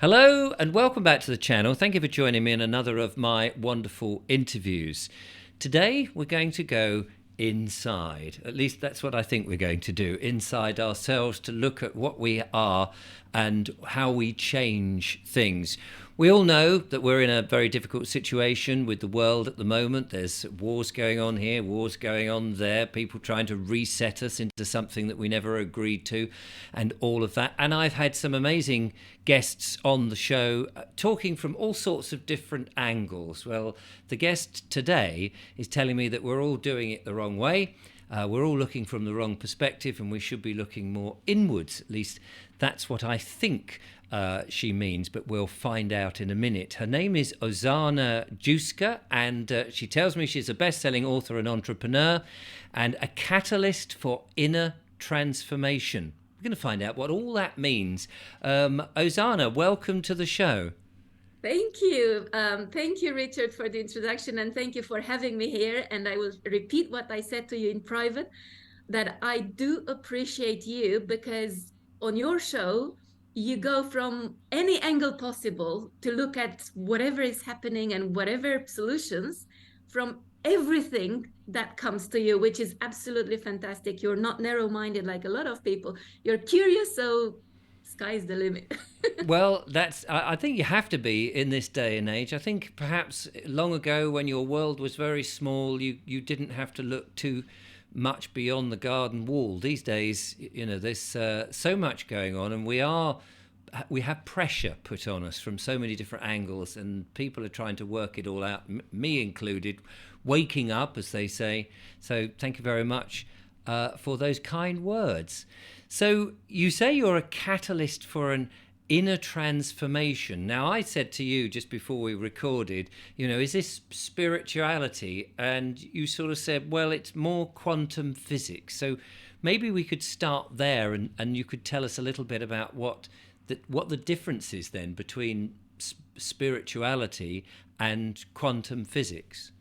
Hello and welcome back to the channel. Thank you for joining me in another of my wonderful interviews. Today we're going to go inside. At least that's what I think we're going to do. Inside ourselves to look at what we are and how we change things. We all know that we're in a very difficult situation with the world at the moment. There's wars going on here, wars going on there, people trying to reset us into something that we never agreed to, and all of that. And I've had some amazing guests on the show talking from all sorts of different angles. Well, the guest today is telling me that we're all doing it the wrong way. We're all looking from the wrong perspective and we should be looking more inwards. At least that's what I think she means, but we'll find out in a minute. Her name is Ozana Juska, and she tells me she's a best-selling author and entrepreneur and a catalyst for inner transformation. We're going to find out what all that means. Ozana, welcome to the show. Thank you. Thank you, Richard, for the introduction, and thank you for having me here. And I will repeat what I said to you in private, that I do appreciate you because on your show, you go from any angle possible to look at whatever is happening and whatever solutions from everything that comes to you, which is absolutely fantastic. You're not narrow-minded like a lot of people. You're curious, so sky's the limit. Well, I think you have to be in this day and age. I think perhaps long ago when your world was very small, you didn't have to look too much beyond the garden wall. These days, there's so much going on, and we have pressure put on us from so many different angles, and people are trying to work it all out, me included, waking up, as they say. So thank you very much for those kind words. So you say you're a catalyst for an inner transformation. Now, I said to you just before we recorded, is this spirituality? And you sort of said, well, it's more quantum physics. So maybe we could start there, and you could tell us a little bit about what the difference is then between spirituality and quantum physics.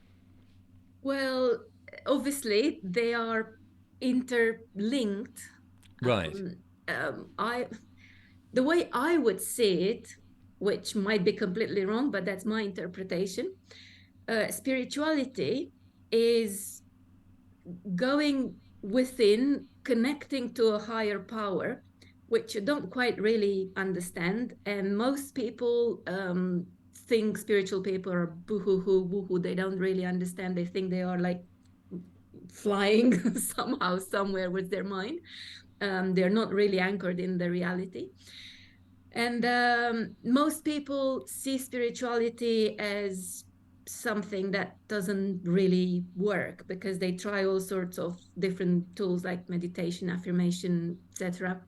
Well, obviously they are interlinked. Right. I the way I would see it, which might be completely wrong, but that's my interpretation. Spirituality is going within, connecting to a higher power, which you don't quite really understand. And most people think spiritual people are boo-hoo-hoo, woo-hoo. They don't really understand. They think they are like flying somehow, somewhere with their mind. They're not really anchored in the reality. And most people see spirituality as something that doesn't really work because they try all sorts of different tools like meditation, affirmation, etc.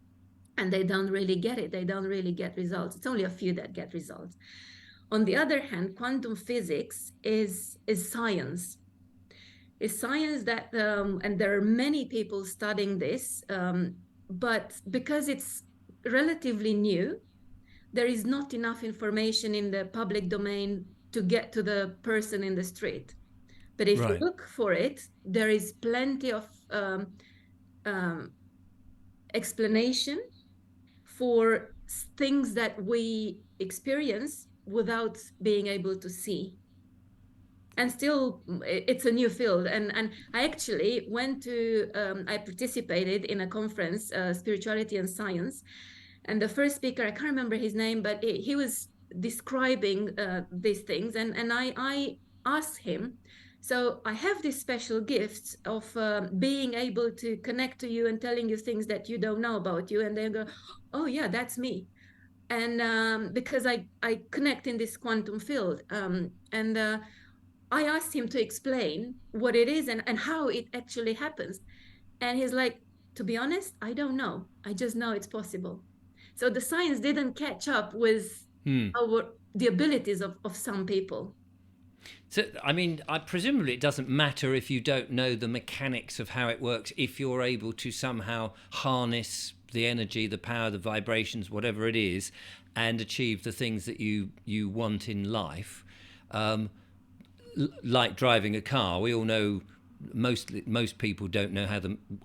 And they don't really get it. They don't really get results. It's only a few that get results. On the other hand, quantum physics is science. Is science that, and there are many people studying this, but because it's relatively new, there is not enough information in the public domain to get to the person in the street. But if you look for it, there is plenty of explanation for things that we experience without being able to see. And still, it's a new field. And I actually went to, I participated in a conference, Spirituality and Science. And the first speaker, I can't remember his name, but he was describing these things. And I asked him, so I have this special gift of being able to connect to you and telling you things that you don't know about you. And they go, oh yeah, that's me. And because I connect in this quantum field. I asked him to explain what it is and how it actually happens. And he's like, to be honest, I don't know. I just know it's possible. So the science didn't catch up with the abilities of some people. So, I mean, presumably it doesn't matter if you don't know the mechanics of how it works, if you're able to somehow harness the energy, the power, the vibrations, whatever it is, and achieve the things that you want in life. Like driving a car, we all know most people don't know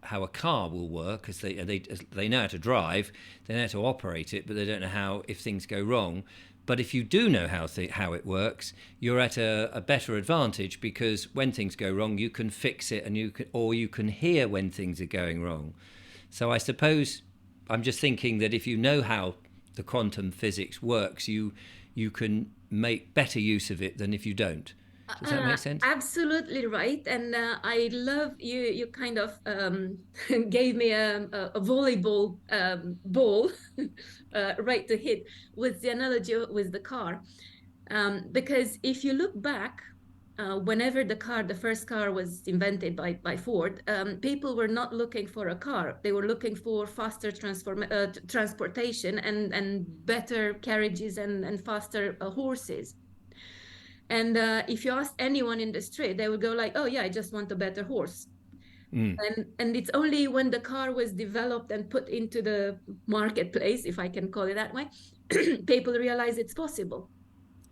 how a car will work, because they know how to drive, they know how to operate it, but they don't know how if things go wrong. But if you do know how it works, you're at a better advantage, because when things go wrong, you can fix it, and you can hear when things are going wrong. So I suppose I'm just thinking that if you know how the quantum physics works, you can make better use of it than if you don't. Does that make sense? Absolutely right. And I love you. You kind of gave me a volleyball ball right to hit with the analogy with the car. Because if you look back, whenever the first car was invented by Ford, people were not looking for a car. They were looking for faster transportation and better carriages and faster horses. And if you ask anyone in the street, they would go like, "Oh yeah, I just want a better horse." Mm. And it's only when the car was developed and put into the marketplace, if I can call it that way, people realize it's possible.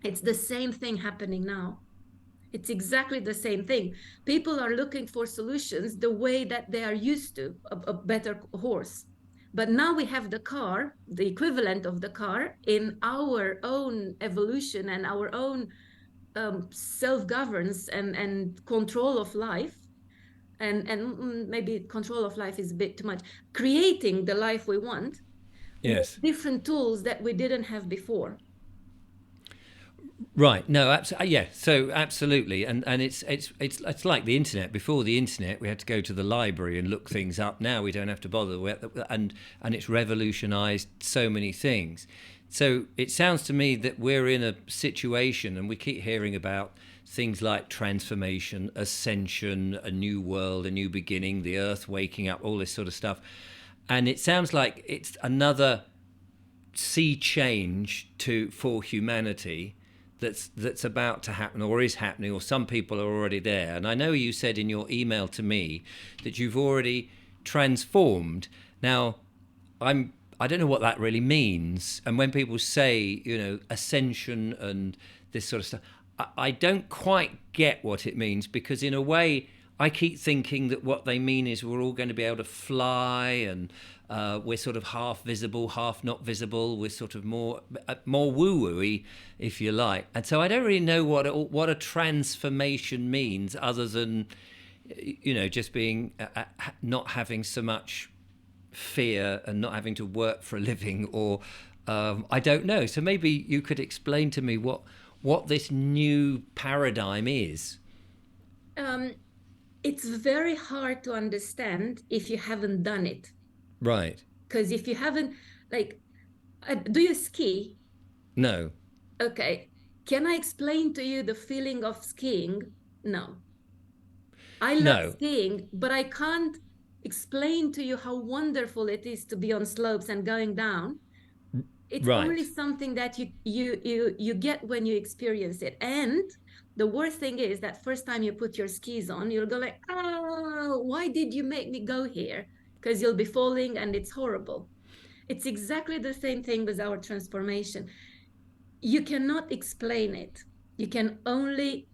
It's the same thing happening now. It's exactly the same thing. People are looking for solutions the way that they are used to a better horse. But now we have the car, the equivalent of the car, in our own evolution and our own self-governance and control of life. And maybe control of life is a bit too much. Creating the life we want with Yes. different tools that we didn't have before. Right. No. Absolutely. Yeah. So absolutely. And it's like the internet. Before the internet, we had to go to the library and look things up. Now we don't have to bother. And it's revolutionised so many things. So it sounds to me that we're in a situation, and we keep hearing about things like transformation, ascension, a new world, a new beginning, the earth waking up, all this sort of stuff. And it sounds like it's another sea change for humanity that's about to happen, or is happening, or some people are already there. And I know you said in your email to me that you've already transformed. Now, I don't know what that really means. And when people say, ascension and this sort of stuff, I don't quite get what it means, because in a way I keep thinking that what they mean is we're all going to be able to fly, and we're sort of half visible, half not visible. We're sort of more woo-wooey, if you like. And so I don't really know what a transformation means, other than just being not having so much fear and not having to work for a living, or I don't know. So maybe you could explain to me what this new paradigm is. Um, it's very hard to understand if you haven't done it. Right. Because if you haven't, like, do you ski? No. Okay. Can I explain to you the feeling of skiing? No. I love No. skiing, but I can't explain to you how wonderful it is to be on slopes and going down. It's only Right. something that you get when you experience it. And the worst thing is that first time you put your skis on, you'll go like, "Oh, why did you make me go here?" Because you'll be falling and it's horrible. It's exactly the same thing with our transformation. You cannot explain it. You can only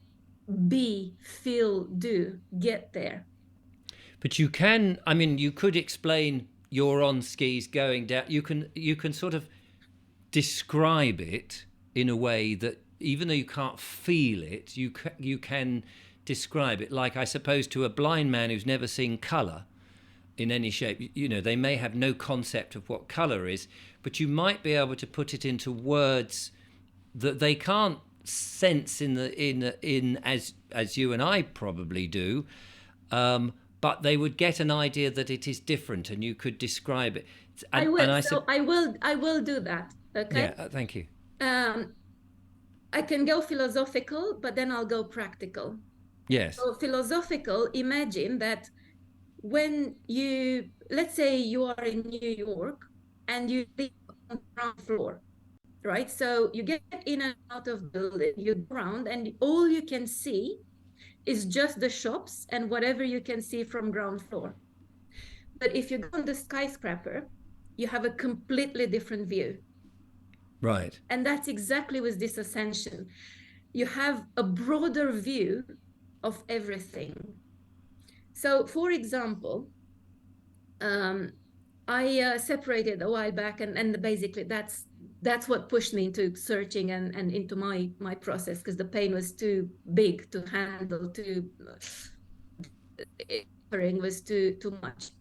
be, feel, do, get there. But you can. I mean, you could explain you're on skis going down. You can sort of describe it in a way that, even though you can't feel it, you can describe it. Like, I suppose, to a blind man who's never seen colour in any shape, they may have no concept of what colour is, but you might be able to put it into words that they can't sense in as you and I probably do. But they would get an idea that it is different, and you could describe it. I And will. and I So said, I will do that. Okay. yeah, thank you. Um, I can go philosophical, but then I'll go practical. Yes. So philosophical, imagine that when let's say you are in New York and you live on the ground floor, right? So you get in and out of the building, you go around, and all you can see is just the shops and whatever you can see from ground floor. But if you go on the skyscraper, you have a completely different view. Right. And that's exactly with this ascension. You have a broader view of everything. So, for example, um, I separated a while back, and basically that's what pushed me into searching and into my process, because the pain was too big to handle, too suffering was too much.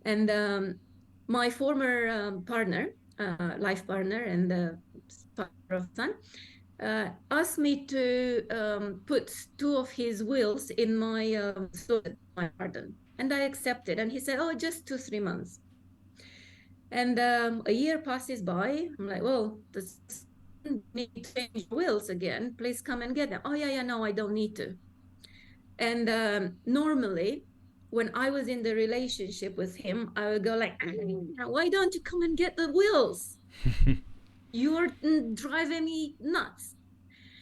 And my former partner, life partner, and the father of son, asked me to put two of his wills in my garden, and I accepted. And he said, "Oh, just 2 3 months." And a year passes by. I'm like, "Well, does need to change wills again? Please come and get them." "Oh, yeah, yeah, no, I don't need to." And normally, when I was in the relationship with him, I would go like, "Why don't you come and get the wills? You're driving me nuts."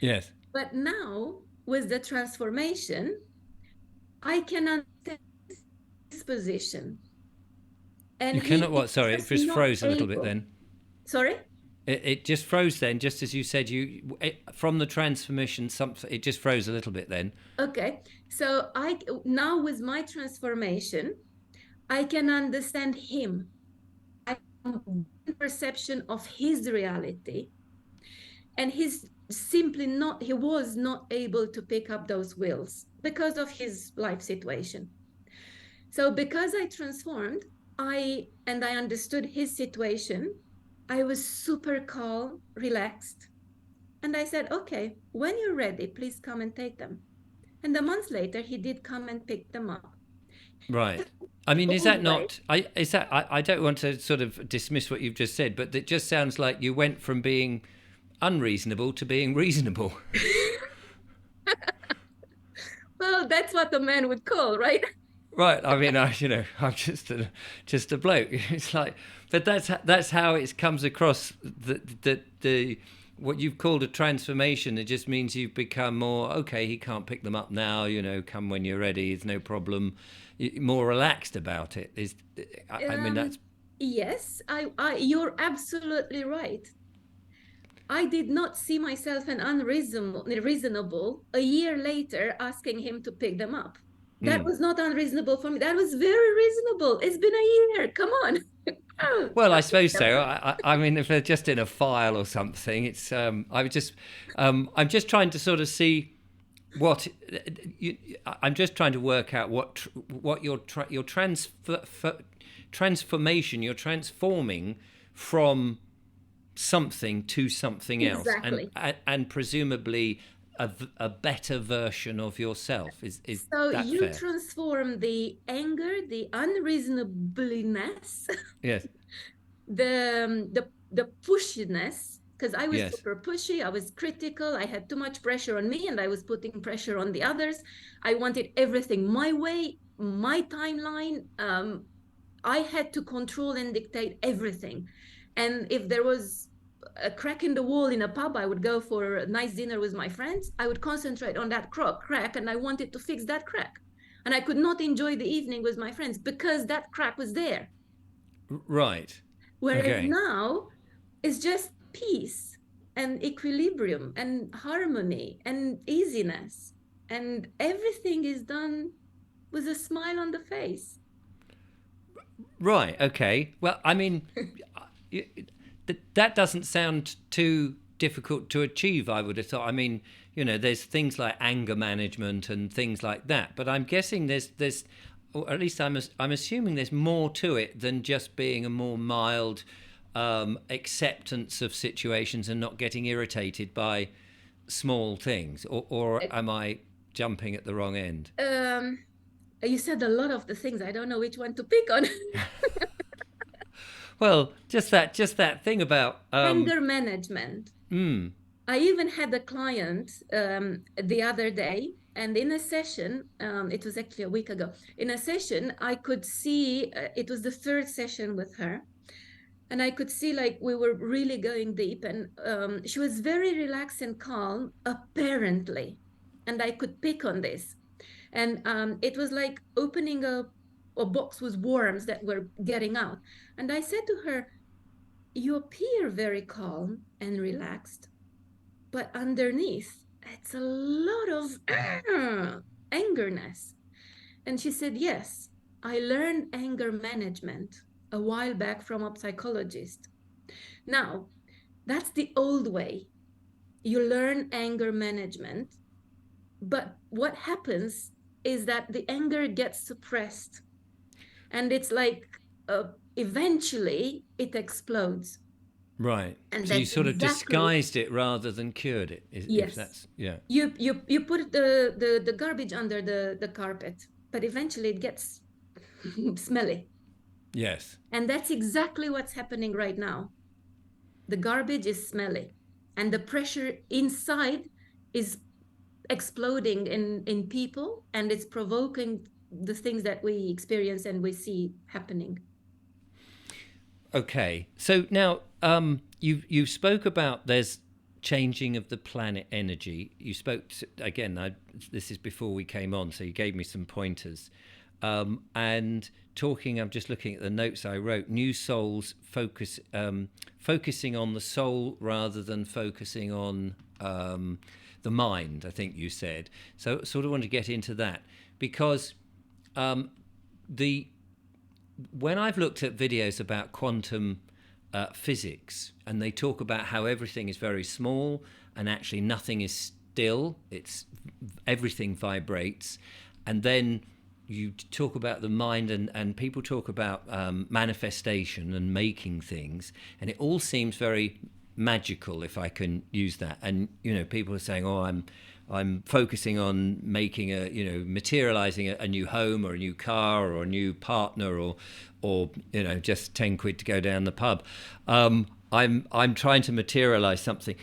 Yes. But now, with the transformation, I can understand his position, and You cannot he what? is Sorry, it just just not froze a little bit able. then. Sorry. It just froze then, just as you said. From the transformation, something it just froze a little bit then. Okay. So I now, with my transformation, I can understand him. I have one perception of his reality, and he was not able to pick up those wills because of his life situation. So because I transformed, I understood his situation, I was super calm, relaxed, and I said, "Okay, when you're ready, please come and take them." And a month later, he did come and pick them up. Right. I mean, is Old that way. not? I don't want to sort of dismiss what you've just said, but it just sounds like you went from being unreasonable to being reasonable. Well, that's what a man would call, right? Right. I mean, I'm just a bloke. It's like, but that's how it comes across. The what you've called a transformation. It just means you've become more okay. He can't pick them up now. Come when you're ready. It's no problem. More relaxed about it. I mean, that's Yes, you're absolutely right. I did not see myself an unreasonable a year later asking him to pick them up. That was not unreasonable for me. That was very reasonable. It's been a year. Come on. well, I suppose so. I mean, if they're just in a file or something, it's. I'm just trying to sort of see what I'm just trying to work out what your transformation you're transforming from something to something else, Exactly. and presumably a better version of yourself. Is So that you fair? transform the anger, the unreasonableness, Yes. the pushiness, because I was Yes. super pushy, I was critical, I had too much pressure on me, and I was putting pressure on the others. I wanted everything my way, my timeline. I had to control and dictate everything. And if there was a crack in the wall in a pub, I would go for a nice dinner with my friends. I would concentrate on that crack, and I wanted to fix that crack. And I could not enjoy the evening with my friends because that crack was there. Right. Whereas Okay. now it's just peace and equilibrium and harmony and easiness. And everything is done with a smile on the face. Right. Okay. Well, I mean, that doesn't sound too difficult to achieve. I would have thought. I mean, there's things like anger management and things like that. But I'm guessing there's, or at least I'm assuming there's more to it than just being a more mild acceptance of situations and not getting irritated by small things. Or am I jumping at the wrong end? Um, you said a lot of the things. I don't know which one to pick on. Well, just that thing about Anger management. I even had a client the other day, and in a session, it was actually a week ago, in a session, I could see it was the third session with her. And I could see like we were really going deep, and she was very relaxed and calm, apparently. And I could pick on this. And it was like opening a box with worms that were getting out. And I said to her, "You appear very calm and relaxed, but underneath, it's a lot of angerness." And she said, yes, I learned anger management a while back from a psychologist. Now, that's the old way. You learn anger management, but what happens is that the anger gets suppressed. And it's like eventually it explodes. Right. And So you that's sort of exactly, disguised it rather than cured it, if yes. that's, yeah. You put the garbage under the carpet, but eventually it gets smelly. Yes. And that's exactly what's happening right now. The garbage is smelly, and the pressure inside is exploding in people, and it's provoking the things that we experience and we see happening. Okay. So now you spoke about there's changing of the planet energy. You spoke again. This is before we came on, so you gave me some pointers. And talking, I'm just looking at the notes I wrote. New souls focusing on the soul rather than focusing on the mind. I think you said. So sort of want to get into that because the when I've looked at videos about quantum physics, and they talk about how everything is very small and actually nothing is still, it's everything vibrates, and then you talk about the mind, and people talk about manifestation and making things, and it all seems very magical, if I can use that. And people are saying, "Oh, I'm focusing on making materializing a new home or a new car or a new partner or just 10 quid to go down the pub. I'm trying to materialize something.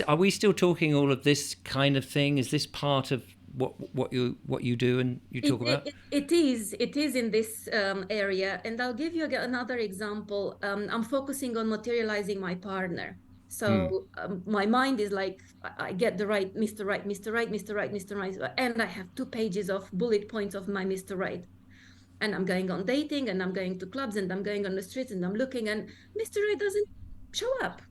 Are we still talking all of this kind of thing? Is this part of what you do and you It, talk about? it, it is in this area. And I'll give you another example. I'm focusing on materializing my partner. So my mind is like, I get the right, Mr. Right, Mr. Right, Mr. Right, Mr. Right. And I have 2 pages of bullet points of my Mr. Right. And I'm going on dating and I'm going to clubs and I'm going on the streets and I'm looking and Mr. Right doesn't show up.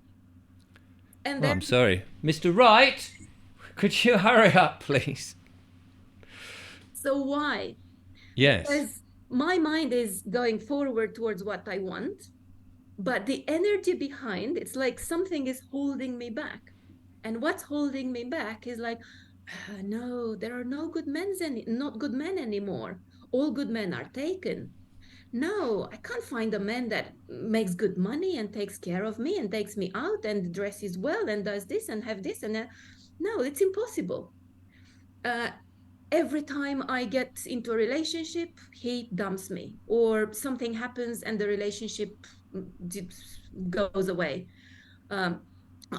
And Oh, then, I'm sorry, Mr. Wright. Could you hurry up, please? so why? Yes. Because my mind is going forward towards what I want, but the energy behind it's like something is holding me back. And what's holding me back is like, no, there are no good men not good men anymore. All good men are taken. No, I can't find a man that makes good money and takes care of me and takes me out and dresses well and does this and have this and no, it's impossible. uh, every time I get into a relationship, he dumps me, or something happens and the relationship goes away. Um,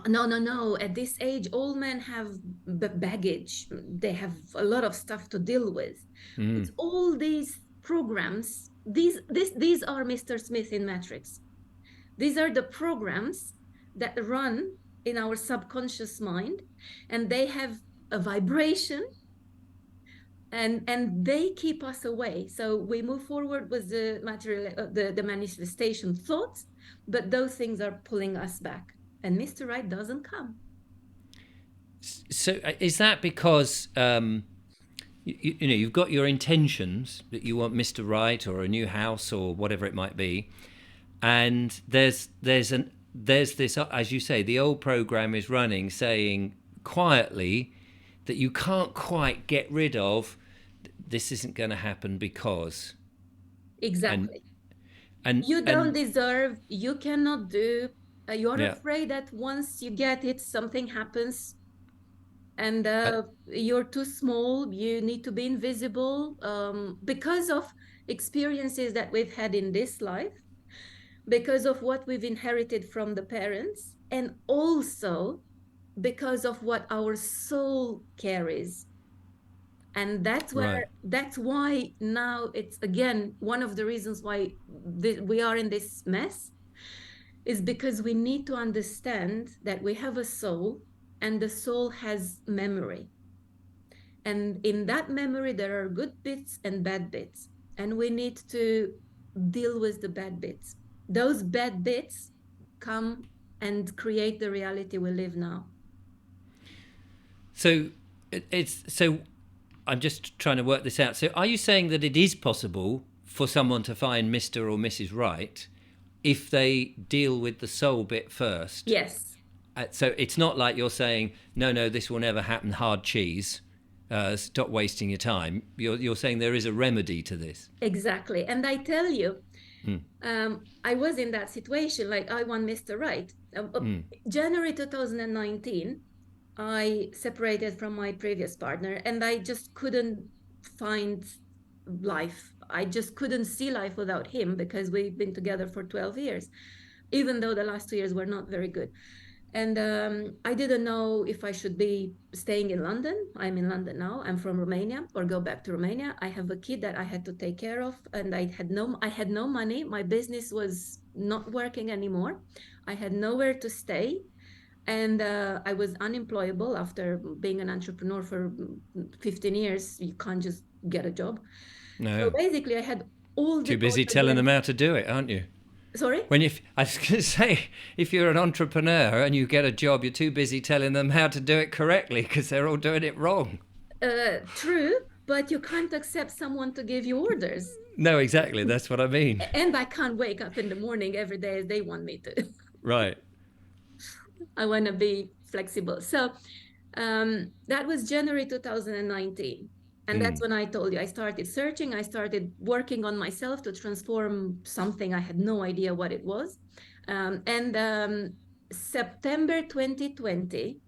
no, no, no. At this age, all men have baggage. They have a lot of stuff to deal with. It's all these programs. These are Mr. Smith in Matrix. These are the programs that run in our subconscious mind, and they have a vibration and they keep us away. So we move forward with the material, the manifestation thoughts, but those things are pulling us back, and Mr. Right doesn't come. So is that because you've got your intentions that you want Mr. Right or a new house or whatever it might be, and there's this, as you say, the old program is running saying quietly that you can't quite get rid of, this isn't going to happen because, and Exactly. and You don't and deserve, you cannot do, you're yeah. afraid that once you get it, something happens, and you're too small, you need to be invisible, because of experiences that we've had in this life, because of what we've inherited from the parents, and also because of what our soul carries. And Right. that's why now it's again one of the reasons why we are in this mess, is because we need to understand that we have a soul, and the soul has memory, and in that memory there are good bits and bad bits, and we need to deal with the bad bits. Those bad bits come and create the reality we live now. So it's so. I'm just trying to work this out. So are you saying that it is possible for someone to find Mr. or Mrs. Right if they deal with the soul bit first? Yes. So it's not like you're saying, no, no, this will never happen, hard cheese. Stop wasting your time. You're saying there is a remedy to this. Exactly. And I tell you, I was in that situation, like I want Mr. Right. January 2019, I separated from my previous partner and I just couldn't find life. I just couldn't see life without him because we've been together for 12 years, even though the last 2 years were not very good. And I didn't know if I should be staying in London. I'm in London now. I'm from Romania, or go back to Romania. I have a kid that I had to take care of, and I had no money. My business was not working anymore. I had nowhere to stay, and I was unemployable after being an entrepreneur for 15 years. You can't just get a job. So No. basically, I had all Too the busy telling them how to do it, aren't you? Sorry? I was going to say, if you're an entrepreneur and you get a job, you're too busy telling them how to do it correctly because they're all doing it wrong. True, but you can't accept someone to give you orders. No, exactly. That's what I mean. And I can't wake up in the morning every day as they want me to. Right. I want to be flexible. So that was January 2019. And that's when I told you I started searching. I started working on myself to transform something. I had no idea what it was. And September 2020,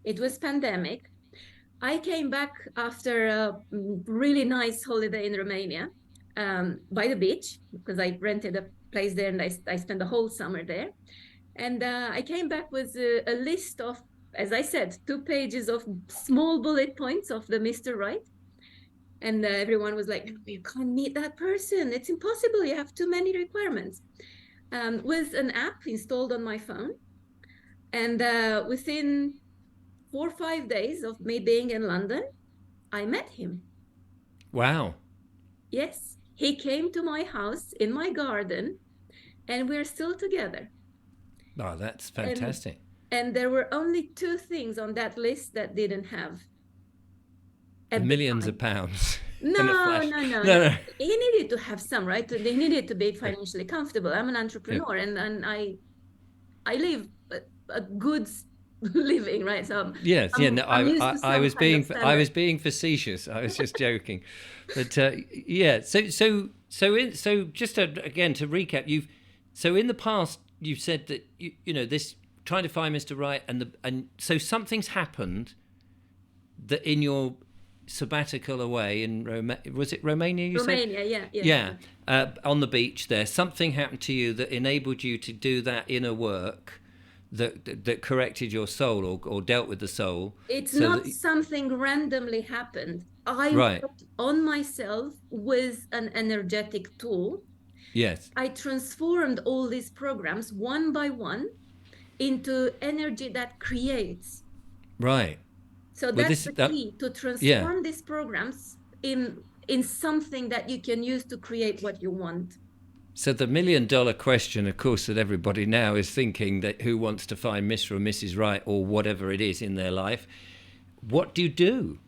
it was pandemic. I came back after a really nice holiday in Romania by the beach because I rented a place there and I spent the whole summer there. And I came back with a list of, as I said, 2 pages of small bullet points of the Mr. Right. And everyone was like, no, you can't meet that person. It's impossible. You have too many requirements. With an app installed on my phone. And within 4 or 5 days of me being in London, I met him. Wow. Yes. He came to my house in my garden and we're still together. Oh, that's fantastic. And there were only 2 things on that list that didn't have. Millions of pounds. No. He needed to have some, right? They needed to be financially comfortable. I'm an entrepreneur, and I live a good living, right? So yes, I was being facetious. I was just joking, but yeah. So just again to recap, in the past you've said that you know this trying to find Mr. Right, and so something's happened that in your sabbatical away in was it Romania? Romania, yeah. On the beach there, something happened to you that enabled you to do that inner work that corrected your soul or dealt with the soul. It's not something randomly happened. I worked on myself with an energetic tool. Yes. I transformed all these programs one by one into energy that creates. Right. So that's the key, to transform these programs in something that you can use to create what you want. So the $1 million question, of course, that everybody now is thinking, that who wants to find Mr. or Mrs. Right or whatever it is in their life, what do you do?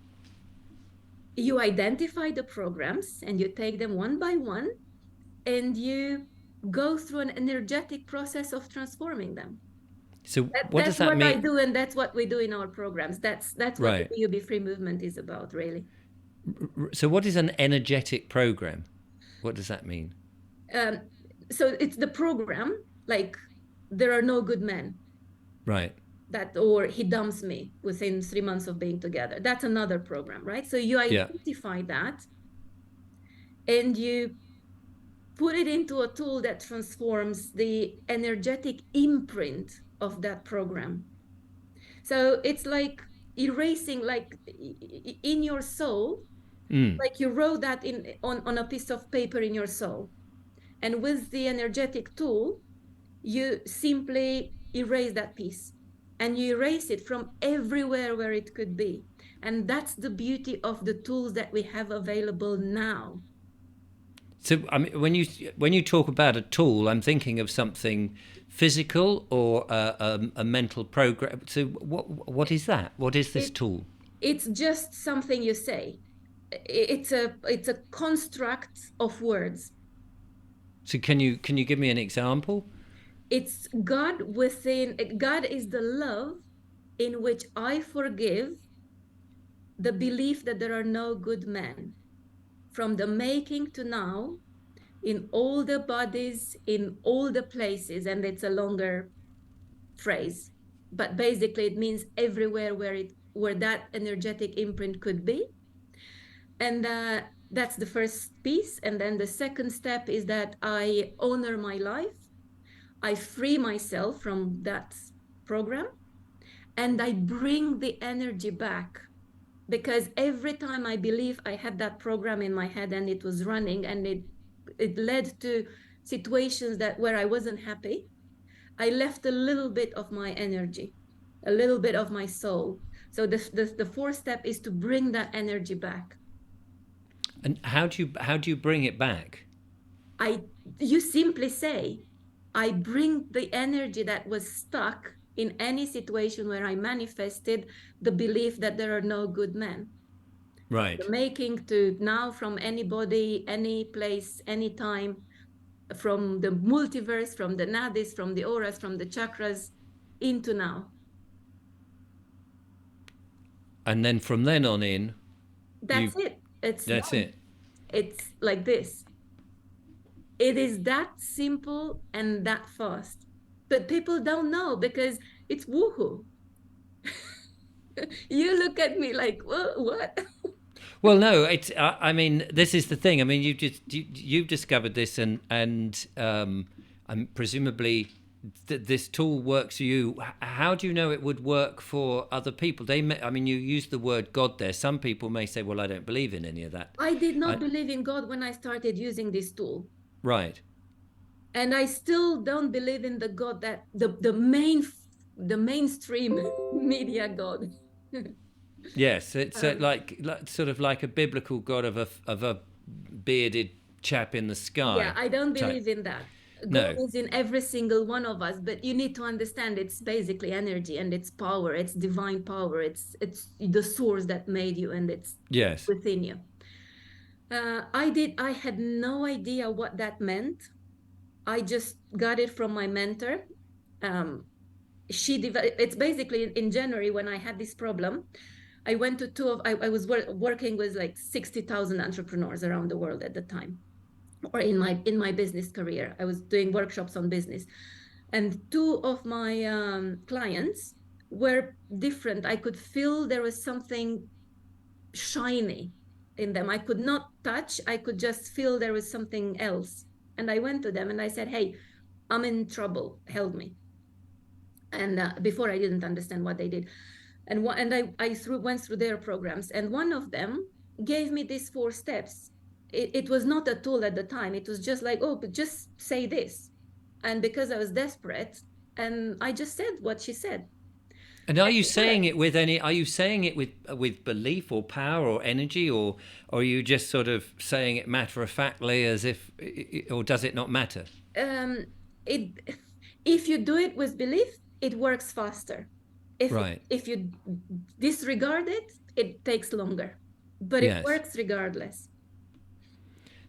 You identify the programs and you take them one by one and you go through an energetic process of transforming them. So what does that mean? That's what I do, and that's what we do in our programs. That's what the Be Free movement is about, really. So what is an energetic program? What does that mean? So it's the program, like there are no good men. Right. Or he dumps me within 3 months of being together. That's another program, right? So you identify that and you put it into a tool that transforms the energetic imprint of that program. So it's like erasing, like in your soul, like you wrote that on a piece of paper in your soul. And with the energetic tool, you simply erase that piece and you erase it from everywhere where it could be. And that's the beauty of the tools that we have available now. So I mean, when you talk about a tool, I'm thinking of something physical or a mental program. So what is that? What is this tool? It's just something you say. It's a construct of words. So can you give me an example? It's God within. God is the love in which I forgive the belief that there are no good men from the making to now, in all the bodies, in all the places. And it's a longer phrase, but basically it means everywhere where that energetic imprint could be. And that's the first piece. And then the second step is that I honor my life, I free myself from that program, and I bring the energy back. Because every time I believe I had that program in my head and it was running, and it led to situations that where I wasn't happy, I left a little bit of my energy, a little bit of my soul. So the fourth step is to bring that energy back. And how do you bring it back? I You simply say, I bring the energy that was stuck in any situation where I manifested the belief that there are no good men. From the Right. making to now, from anybody, any place, any time, from the multiverse, from the nadis, from the auras, from the chakras, into now. And then from then on in, you That's it. It's that's done. it. It's like this. It is that simple and that fast. But people don't know because it's woohoo. You look at me like, what? Well, no, it's. I mean, this is the thing. I mean, you've discovered this, and presumably this tool works for you. How do you know it would work for other people? I mean, you use the word God there. Some people may say, "Well, I don't believe in any of that." I did not I, believe in God when I started using this tool. right. And I still don't believe in the God that the mainstream media God. Yes, it's um, like sort of like a biblical God of a bearded chap in the yeah, sky I don't type. believe in that. God No. is in every single one of us, but you need to understand it's basically energy and it's power, it's divine power, it's the source that made you, and it's Yes. within you. I had no idea what that meant. I just got it from my mentor. Um, it's basically in January when I had this problem. I went to I was working with like 60,000 entrepreneurs around the world at the time, or in my business career. I was doing workshops on business, and two of my clients were different. I could feel there was something shiny in them. I could not touch, I could just feel there was something else. And I went to them and I said, hey, I'm in trouble, help me. And before, I didn't understand what they did. And went through their programs, and one of them gave me these 4 steps. It was not a tool at the time, it was just like, oh, but just say this. And because I was desperate, and I just said what she said, And are and you it saying worked. it with any? Are you saying it with belief or power or energy, or are you just sort of saying it matter of factly as if, or does it not matter? um, it If you do it with belief, it works faster. if Right. if you disregard it, it takes longer, but it Yes. works regardless.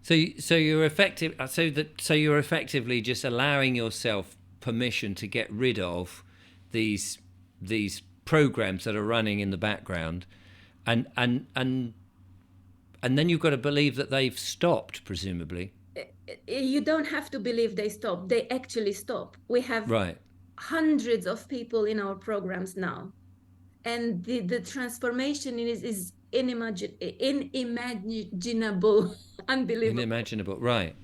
So you're effective. So you're effectively just allowing yourself permission to get rid of these programs that are running in the background, and then you've got to believe that they've stopped, presumably. You don't have to believe they stop, they actually stop. We have Right. hundreds of people in our programs now, and the transformation is inimaginable. Unbelievable. Unimaginable. Right.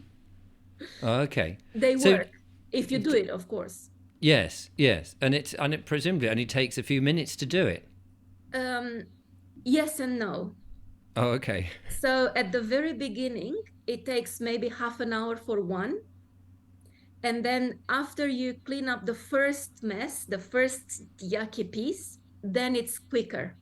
Oh, okay. They So work if you do it, of course. yes, yes, and it presumably only takes a few minutes to do it. um, yes and no. Oh, okay. So at the very beginning, it takes maybe half an hour for one. And then after you clean up the first mess, the first yucky piece, then it's quicker,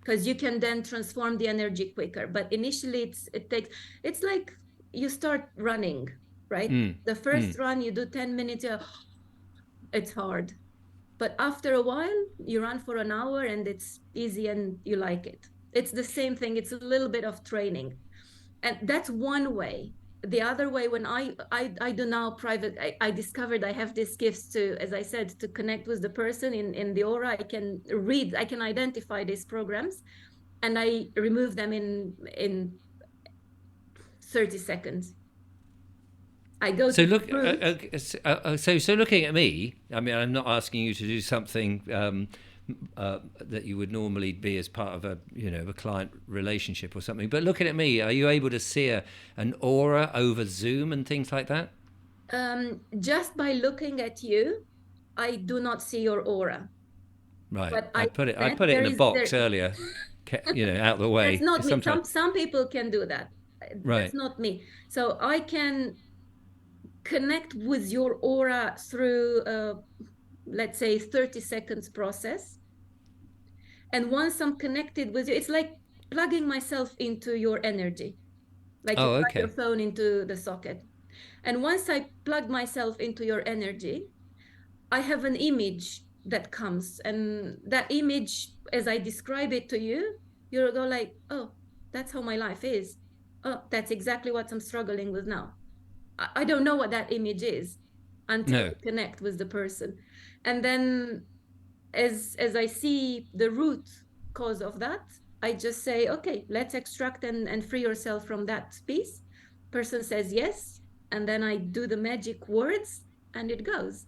because you can then transform the energy quicker. But initially, it's like you start running, right? Mm, The mm. first run, you do 10 minutes, it's hard. But after a while, you run for an hour and it's easy and you like it. It's the same thing. It's a little bit of training. And that's one way. The other way, when I do now private, I discovered I have these gifts to, as I said, to connect with the person in the aura. I can read, I can identify these programs, and I remove them in 30 seconds. I go So to the look, root. so looking at me, I mean, I'm not asking you to do something that you would normally be as part of a, you know, a client relationship or something. But looking at me, are you able to see an aura over Zoom and things like that? Just by looking at you, I do not see your aura, Right. but I I put it. I sense put it in a box there. earlier, you know, out of the That's way not because me. sometimes. Some people can do that. That's Right. not me. So I can connect with your aura through, let's say, 30 seconds process. And once I'm connected with you, it's like plugging myself into your energy, like you Oh, plug your okay. phone into the socket. And once I plug myself into your energy, I have an image that comes. And that image, as I describe it to you, you'll go like, oh, that's how my life is. Oh, that's exactly what I'm struggling with now. I don't know what that image is until No. I connect with the person. And then as I see the root cause of that, I just say, okay, let's extract and free yourself from that piece. Person says yes, and then I do the magic words and it goes.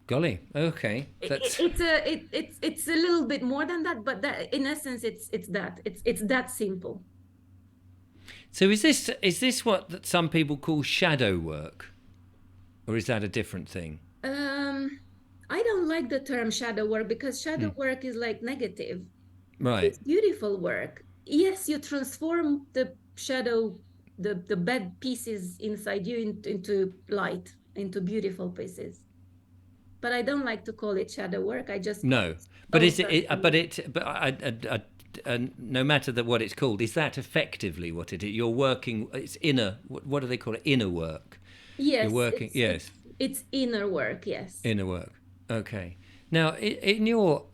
Golly. Okay. That's. It's a little bit more than that, but that in essence it's that simple. So is this what that some people call shadow work, or is that a different thing? Um, I don't like the term shadow work because shadow work is like negative. Right. It's beautiful work. Yes, you transform the shadow, the bad pieces inside you into light, into beautiful pieces. But I don't like to call it shadow work. I just call No, it but is old-fashioned it? But work. it. But no matter what it's called, is that effectively what it is? You're working. It's inner. What do they call it? Inner work. You're Yes, working. Yes, it's inner work. Yes. inner work. Okay. Now, in your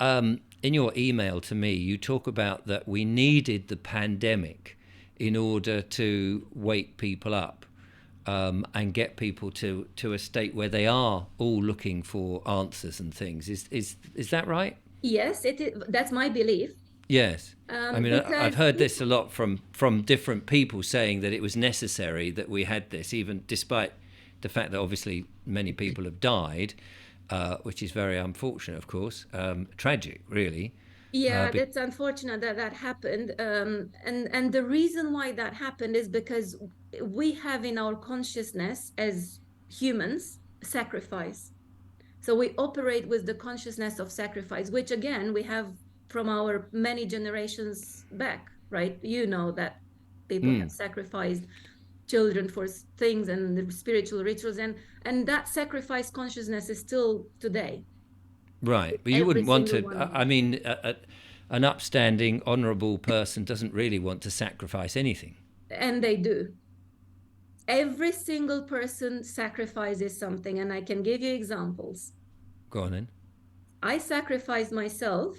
email to me, you talk about that we needed the pandemic in order to wake people up and get people to a state where they are all looking for answers and things. Is that right? Yes, it is. That's my belief. Yes. I mean, I've Because heard this a people, lot from different people saying that it was necessary that we had this, even despite the fact that obviously many people have died, which is very unfortunate, of course, tragic, really. yeah, Be- that's unfortunate that that happened. And the reason why that happened is because we have in our consciousness as humans sacrifice. So we operate with the consciousness of sacrifice, which again we have from our many generations back, right? You know that people have sacrificed children for things and the spiritual rituals, and that sacrifice consciousness is still today. right, but you Every wouldn't want single to. one of I us. mean, an upstanding, honourable person doesn't really want to sacrifice anything. And they do. Every single person sacrifices something, and I can give you examples. Go on then. I sacrificed myself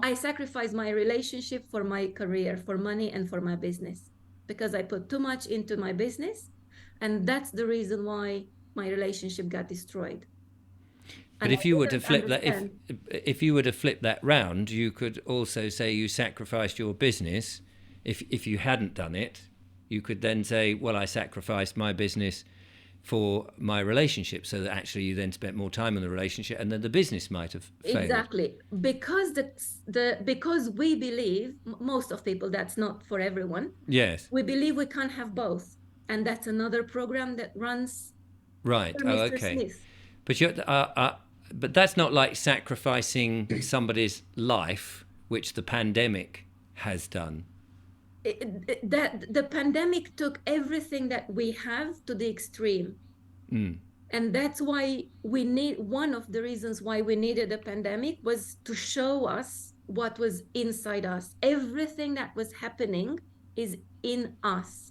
I sacrificed my relationship for my career, for money, and for my business because I put too much into my business, and that's the reason why my relationship got destroyed. But And I if you were to didn't flip that, understand. if you were to flip that round, you could also say you sacrificed your business. If you hadn't done it, you could then say, well, I sacrificed my business for my relationship, so that actually you then spent more time on the relationship, and then the business might have failed. Exactly, because because we believe, most of people, that's not for everyone, Yes, we believe we can't have both, and that's another program that runs right. for Oh, Mr. okay. Smith. But you, but that's not like sacrificing somebody's life, which the pandemic has done. That the pandemic took everything that we have to the extreme, and that's why we need, one of the reasons why we needed a pandemic was to show us what was inside us. Everything that was happening is in us.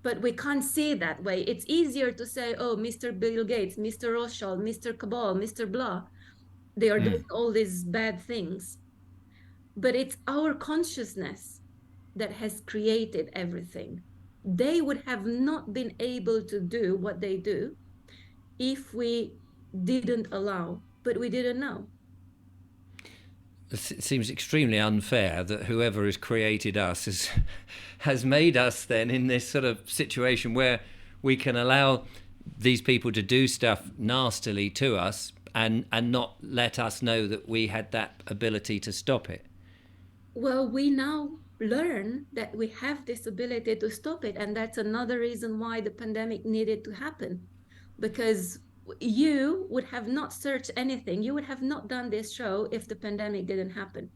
but we can't see it that way. It's easier to say, oh, Mr. Bill Gates, Mr. Rothschild, Mr. Cabal, Mr. Blah, they are doing all these bad things. But it's our consciousness that has created everything. They would have not been able to do what they do if we didn't allow, but we didn't know. It seems extremely unfair that whoever has created us has made us then in this sort of situation where we can allow these people to do stuff nastily to us and not let us know that we had that ability to stop it. Well, we now learn that we have this ability to stop it. And that's another reason why the pandemic needed to happen, because you would have not searched anything. You would have not done this show if the pandemic didn't happen.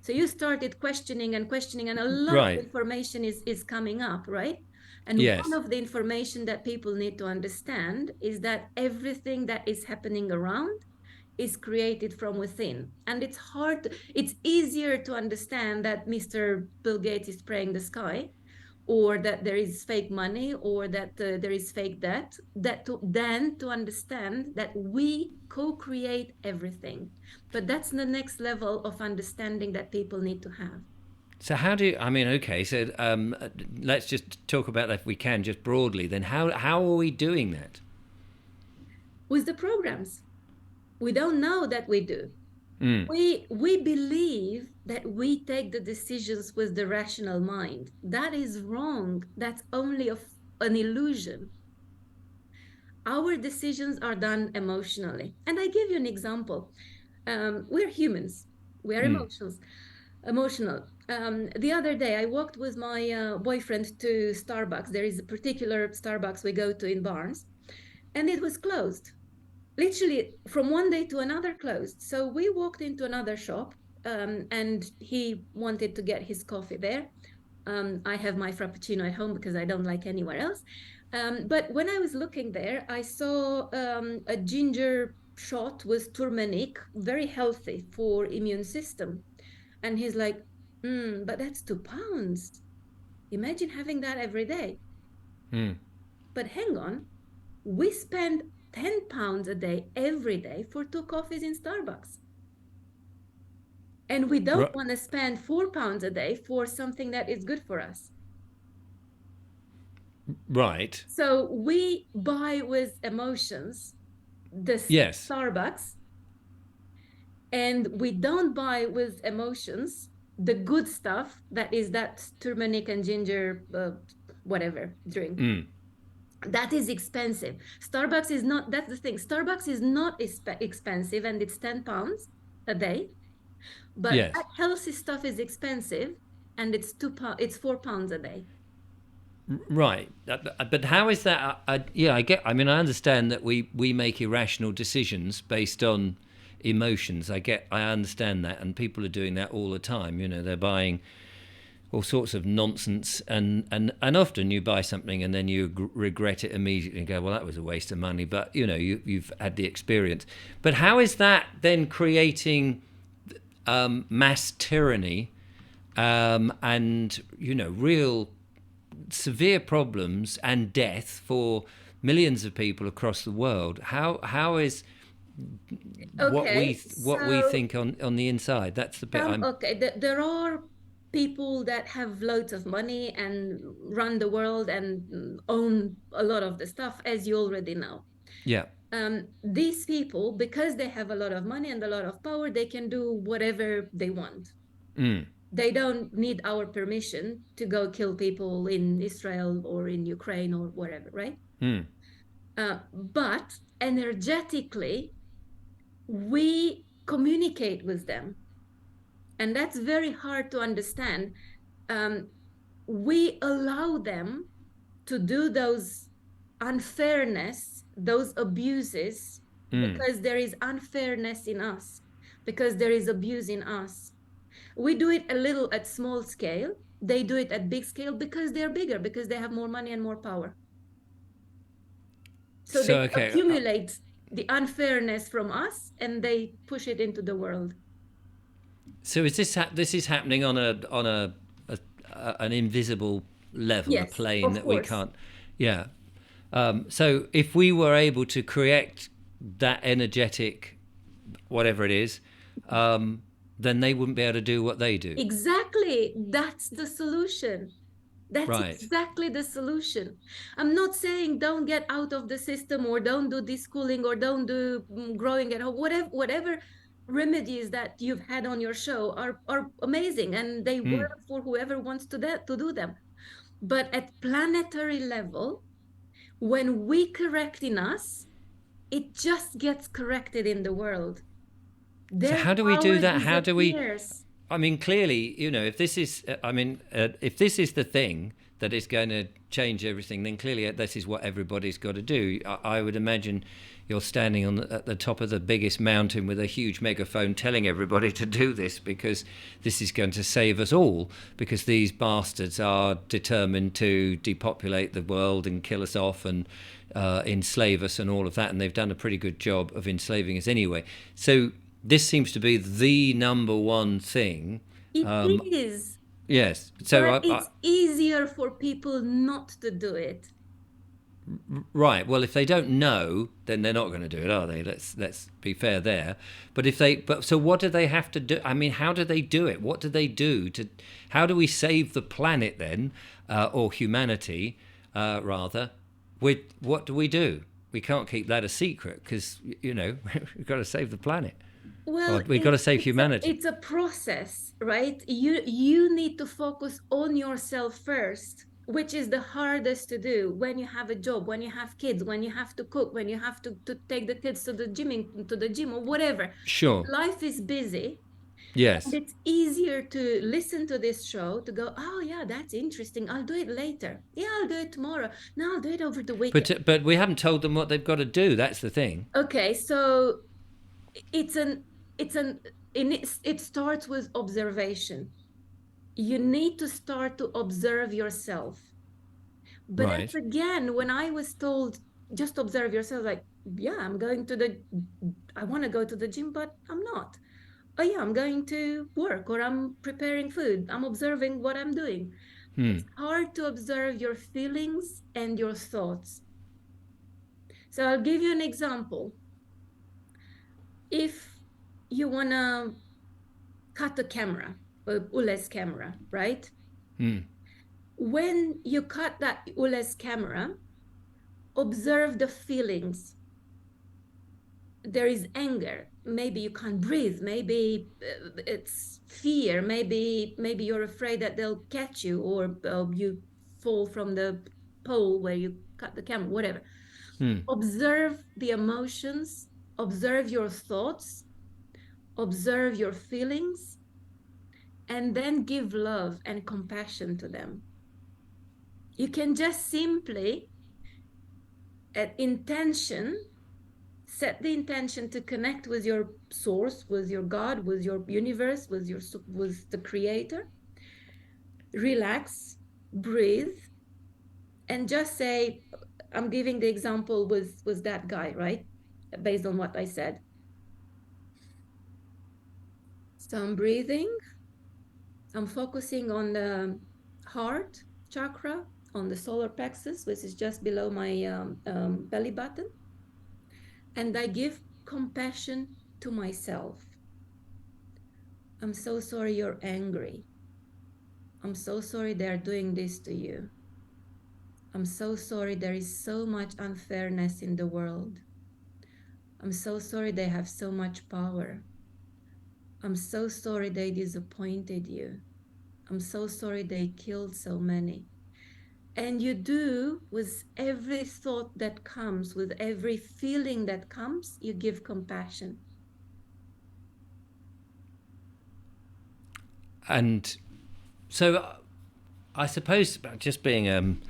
So you started questioning and questioning, and a lot of Right. information is coming up, right? And one Yes. of the information that people need to understand is that everything that is happening around is created from within. And it's easier to understand that Mr. Bill Gates is spraying the sky, or that there is fake money, or that there is fake debt, than to understand that we co-create everything. But that's the next level of understanding that people need to have. So how do you, I mean, okay, so let's just talk about that if we can, just broadly. Then how are we doing that? With the programs, we don't know that we do. We believe that we take the decisions with the rational mind. That is wrong. That's only an illusion. Our decisions are done emotionally. And I give you an example. We're humans. We are emotional. The other day, I walked with my boyfriend to Starbucks. There is a particular Starbucks we go to in Barnes, and it was closed. Literally, from one day to another, closed. So we walked into another shop, and he wanted to get his coffee there. I have my Frappuccino at home because I don't like anywhere else. But when I was looking there, I saw a ginger shot with turmeric, very healthy for immune system. And he's like, but that's £2. Imagine having that every day. But hang on, we spend £10 a day every day for 2 coffees in Starbucks. And we don't want to spend £4 a day for something that is good for us. Right. So we buy with emotions the Yes. Starbucks, and we don't buy with emotions the good stuff that is that turmeric and ginger, whatever drink. That is expensive. Starbucks is not, that's the thing. Starbucks is not expensive, and it's £10 a day. But Yes. that healthy stuff is expensive, and it's it's £4 a day. Right. But how is that? Yeah, I get. I mean, I understand that we make irrational decisions based on emotions. I understand that, and people are doing that all the time. You know, they're buying all sorts of nonsense, and often you buy something and then you regret it immediately and go, well, that was a waste of money. But you know, you've had the experience. But how is that then creating mass tyranny, and you know, real severe problems and death for millions of people across the world? How is Okay, what we so think on the inside? That's the bit I'm. okay, there are people that have loads of money and run the world and own a lot of the stuff, as you already know. Yeah. These people, because they have a lot of money and a lot of power, they can do whatever they want. They don't need our permission to go kill people in Israel or in Ukraine or wherever, right? But energetically, we communicate with them. And that's very hard to understand. We allow them to do those unfairness, those abuses, because there is unfairness in us, because there is abuse in us. We do it a little at small scale. They do it at big scale because they're bigger, because they have more money and more power. So So they okay. accumulate the unfairness from us and they push it into the world. So is this this is happening on an invisible level, a Yes, plane of that we course. can't. Yeah. So if we were able to correct that energetic, whatever it is, then they wouldn't be able to do what they do. Exactly. That's the solution. That's Right. exactly the solution. I'm not saying don't get out of the system or don't do this schooling or don't do growing at home. Whatever remedies that you've had on your show are amazing and they Hmm. work for whoever wants to do them. But at planetary level, when we correct in us, it just gets corrected in the world. So Their how do we do power that? How do we? disappears. I mean, clearly, if this is, if this is the thing that is going to change everything, then clearly this is what everybody's got to do. I would imagine you're standing at the top of the biggest mountain with a huge megaphone telling everybody to do this because this is going to save us all because these bastards are determined to depopulate the world and kill us off and enslave us and all of that. And they've done a pretty good job of enslaving us anyway. So this seems to be the number one thing. It is. Yes. So But it's easier for people not to do it. right. Well, if they don't know, then they're not going to do it, are they? Let's be fair there. But if they, but so what do they have to do? I mean, how do they do it? What do they do to? How do we save the planet then, or humanity, rather? With what do we do? We can't keep that a secret because we've got to save the planet. Well, Or we've got to save humanity. it's a process, right? You need to focus on yourself first, which is the hardest to do when you have a job, when you have kids, when you have to cook, when you have to take the kids to the gym or whatever. Sure. Life is busy. And Yes. it's easier to listen to this show to go, oh yeah, that's interesting. I'll do it later. Yeah, I'll do it tomorrow. No, I'll do it over the weekend. But we haven't told them what they've got to do. That's the thing. Okay, so it's an it's an it starts with observation. You need to start to observe yourself. But Right. that's again, when I was told just observe yourself, like, yeah, I want to go to the gym, but I'm not. Oh yeah, I'm going to work or I'm preparing food. I'm observing what I'm doing. It's hard to observe your feelings and your thoughts. So I'll give you an example. If you want to cut a camera, a ULEZ camera, right? When you cut that ULEZ camera, observe the feelings. There is anger. Maybe you can't breathe. Maybe it's fear. Maybe you're afraid that they'll catch you or you fall from the pole where you cut the camera, whatever. Observe the emotions, observe your thoughts, observe your feelings, and then give love and compassion to them. You can just simply, at intention, set the intention to connect with your source, with your God, with your universe, with the creator. Relax, breathe, and just say, I'm giving the example with that guy, right? Based on what I said. So I'm breathing, I'm focusing on the heart chakra, on the solar plexus, which is just below my belly button. And I give compassion to myself. I'm so sorry you're angry. I'm so sorry they're doing this to you. I'm so sorry there is so much unfairness in the world. I'm so sorry they have so much power. I'm so sorry they disappointed you. I'm so sorry they killed so many. And you do, with every thought that comes, with every feeling that comes, you give compassion. And so I suppose just being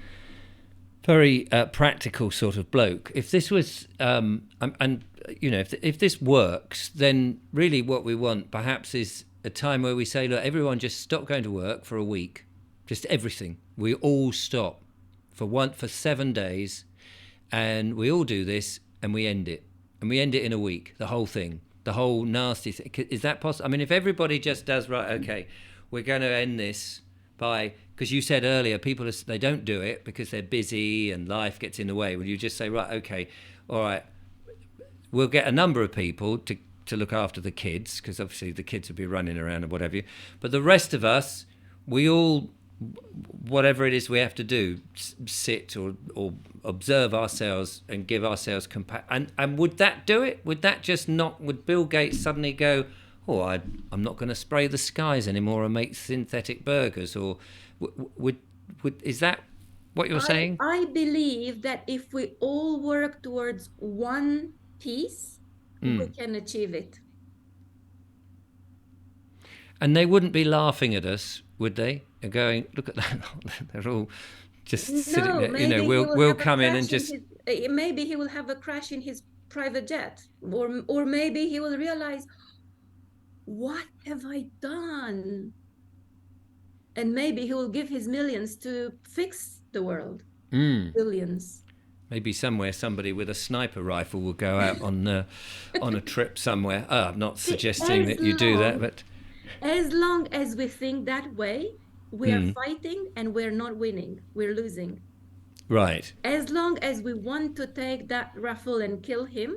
very practical sort of bloke. If this was, and if this works, then really what we want perhaps is a time where we say, look, everyone just stop going to work for a week, just everything. We all stop for 7 days, and we all do this, and we end it, in a week, the whole thing, the whole nasty thing. Is that possible? I mean, if everybody just does right, okay, we're going to end this. by, because you said earlier people they don't do it because they're busy and life gets in the way. Would you just say, right, okay, all right, we'll get a number of people to look after the kids, because obviously the kids will be running around and whatever, but the rest of us, we all, whatever it is we have to do, sit or observe ourselves and give ourselves compassion. And would that do it? Would that just not, would Bill Gates suddenly go, oh, I'm not going to spray the skies anymore and make synthetic burgers? Or would is that what you're saying? I believe that if we all work towards one piece, we can achieve it. And they wouldn't be laughing at us, would they? And going, look at that, they're all just sitting there. You know, we'll come in and just. Maybe he will have a crash in his private jet, or maybe he will realize, what have I done? And maybe he will give his millions to fix the world. Billions. Maybe somewhere somebody with a sniper rifle will go out on a trip somewhere. Oh, I'm not suggesting that you do that, but as long as we think that way, we are fighting and we're not winning. We're losing. Right. As long as we want to take that rifle and kill him,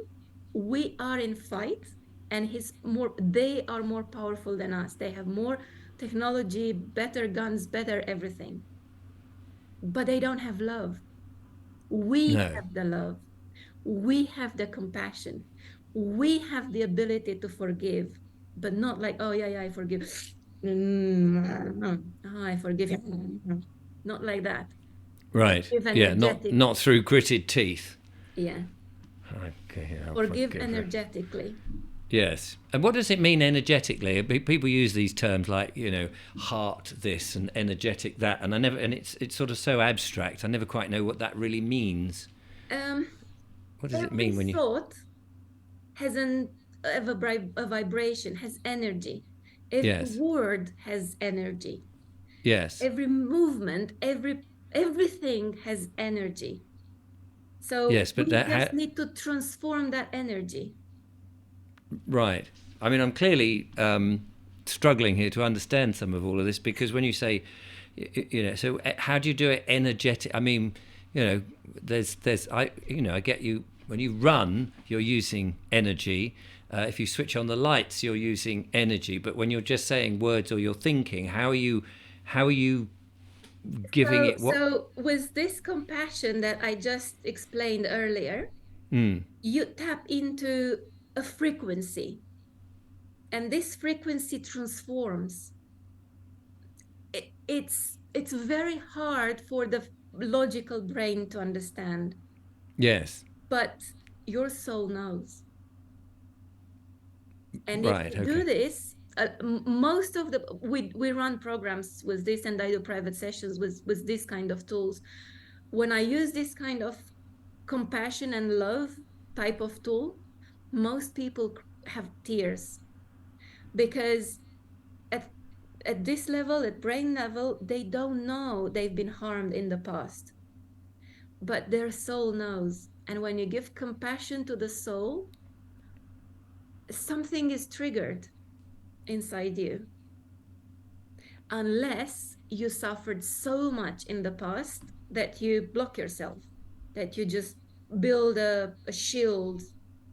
we are in fight, and they are more powerful than us. They have more technology, better guns, better everything. But they don't have love. We have the love. We have the compassion. We have the ability to forgive, but not like, oh yeah, I forgive. Oh, I forgive you. Not like that. Right. Yeah, not through gritted teeth. Yeah. Okay. Forgive energetically. Yes. And what does it mean energetically? People use these terms like, you know, heart this and energetic that, and it's sort of so abstract. I never quite know what that really means. What does it mean when you... thought has a vibration, has energy. Every word has energy. Yes. Every movement, everything has energy. So yes, but we just need to transform that energy. Right. I mean, I'm clearly struggling here to understand some of all of this, because when you say, you know, so how do you do it energetic? I mean, you know, I get you. When you run, you're using energy. If you switch on the lights, you're using energy. But when you're just saying words or you're thinking, how are you giving it what? So with this compassion that I just explained earlier, you tap into a frequency, and this frequency transforms. It's very hard for the logical brain to understand. Yes. But your soul knows. And if you do this, most of we run programs with this, and I do private sessions with this kind of tools. When I use this kind of compassion and love type of tool, most people have tears, because at this level, at brain level, they don't know they've been harmed in the past, but their soul knows. And when you give compassion to the soul, something is triggered inside you, unless you suffered so much in the past that you block yourself, that you just build a shield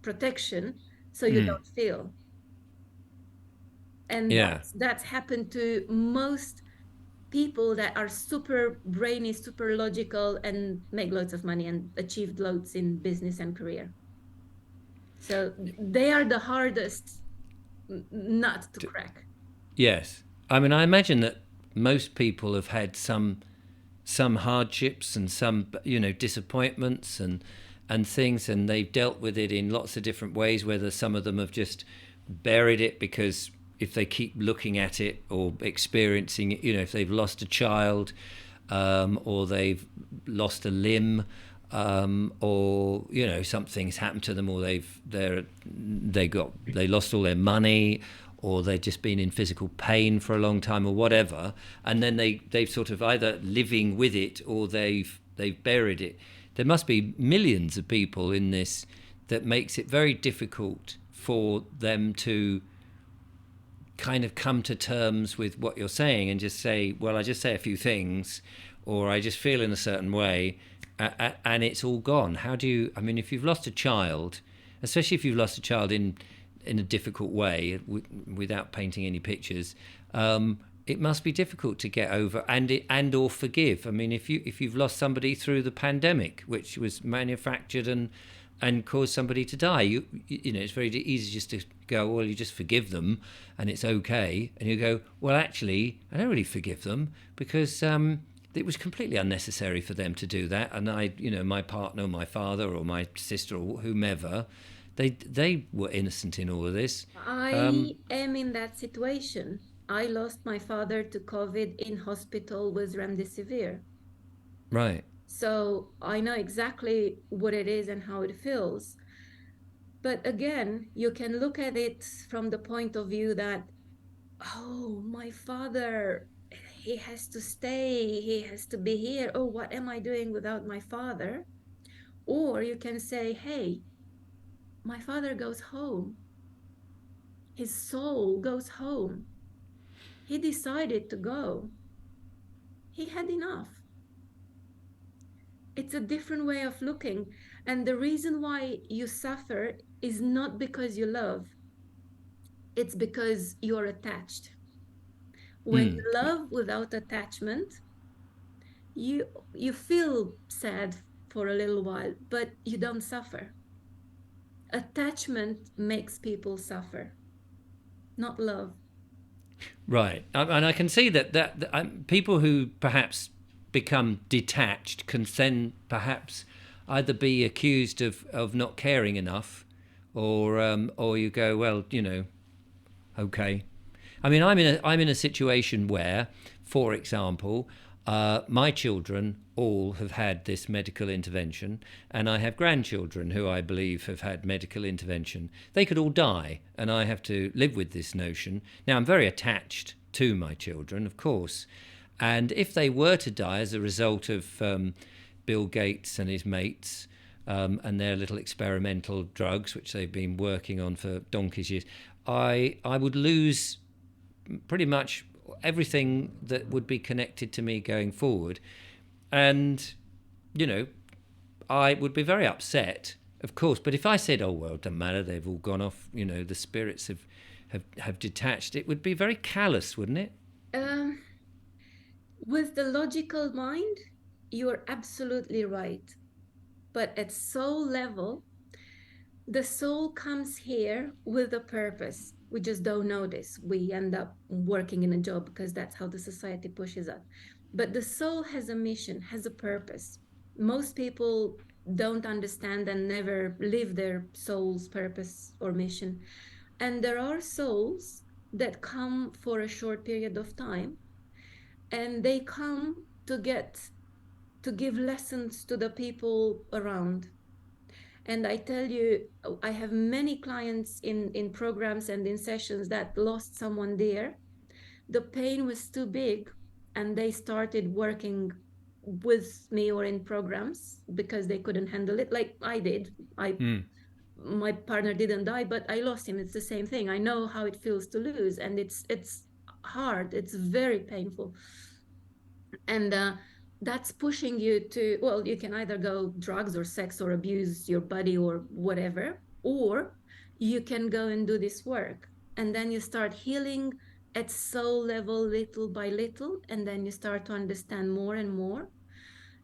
protection so you don't feel. And that's happened to most people that are super brainy, super logical, and make loads of money and achieved loads in business and career. So they are the hardest nut to crack. Yes. I mean, I imagine that most people have had some hardships and some, you know, disappointments and things, and they've dealt with it in lots of different ways, whether some of them have just buried it because if they keep looking at it or experiencing it, you know, if they've lost a child or they've lost a limb, or, you know, something's happened to them, or they lost all their money, or they've just been in physical pain for a long time or whatever, and then they've sort of either living with it or they've buried it. There must be millions of people in this that makes it very difficult for them to kind of come to terms with what you're saying and just say, well, I just say a few things, or I just feel in a certain way, and it's all gone? How do you? I mean, if you've lost a child, especially if you've lost a child in a difficult way, without painting any pictures, it must be difficult to get over and or forgive. I mean, if you've lost somebody through the pandemic, which was manufactured and caused somebody to die, you know, it's very easy just to go, well, you just forgive them and it's okay, and you go, well, actually, I don't really forgive them because it was completely unnecessary for them to do that, and I, you know, my partner, my father, or my sister, or whomever, they were innocent in all of this. I am in that situation. I lost my father to COVID in hospital with remdesivir. Right. So I know exactly what it is and how it feels. But again, you can look at it from the point of view that, oh, my father, he has to stay, he has to be here. Oh, what am I doing without my father? Or you can say, hey, my father goes home. His soul goes home. He decided to go. He had enough. It's a different way of looking. And the reason why you suffer is not because you love, it's because you're attached. When Mm. you love without attachment, you you feel sad for a little while, but you don't suffer. Attachment makes people suffer, not love. Right, and I can see that people who perhaps become detached can then perhaps either be accused of not caring enough, or you go, well, you know, okay. I mean, I'm in a situation where, for example, my children all have had this medical intervention, and I have grandchildren who I believe have had medical intervention. They could all die, and I have to live with this notion. Now, I'm very attached to my children, of course, and if they were to die as a result of Bill Gates and his mates, and their little experimental drugs, which they've been working on for donkey's years, I would lose pretty much everything that would be connected to me going forward. And, you know, I would be very upset, of course. But if I said, oh, well, it doesn't matter, they've all gone off, you know, the spirits have detached, it would be very callous, wouldn't it? Um, with the logical mind, you're absolutely right. But at soul level, the soul comes here with a purpose. We just don't know this. We end up working in a job because that's how the society pushes us. But the soul has a mission, has a purpose. Most people don't understand and never live their soul's purpose or mission. And there are souls that come for a short period of time, and they come to give lessons to the people around. And I tell you, I have many clients in programs and in sessions that lost someone dear. The pain was too big, and they started working with me or in programs because they couldn't handle it, like I did. I Mm. My partner didn't die, but I lost him. It's the same thing. I know how it feels to lose, and it's hard. It's very painful. And that's pushing you to, well, you can either go drugs or sex or abuse your body or whatever, or you can go and do this work, and then you start healing at soul level, little by little, and then you start to understand more and more.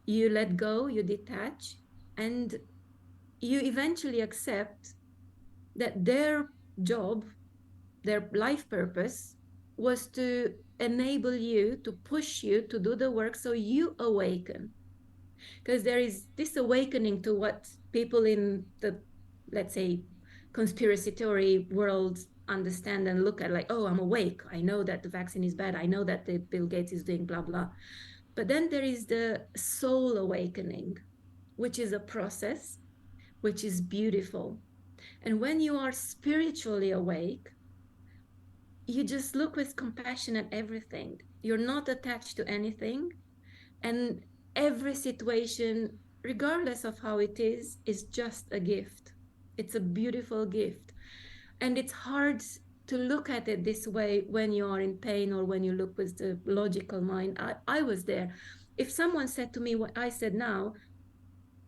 You let go, you detach, and you eventually accept that their job, their life purpose, was to enable you, to push you to do the work so you awaken. Because there is this awakening to what people in the, let's say, conspiracy theory world understand and look at, like, oh, I'm awake. I know that the vaccine is bad. I know that the Bill Gates is doing blah, blah. But then there is the soul awakening, which is a process, which is beautiful. And when you are spiritually awake, you just look with compassion at everything. You're not attached to anything. And every situation, regardless of how it is just a gift. It's a beautiful gift. And it's hard. to look at it this way when you are in pain or when you look with the logical mind. I was there. If someone said to me what I said now,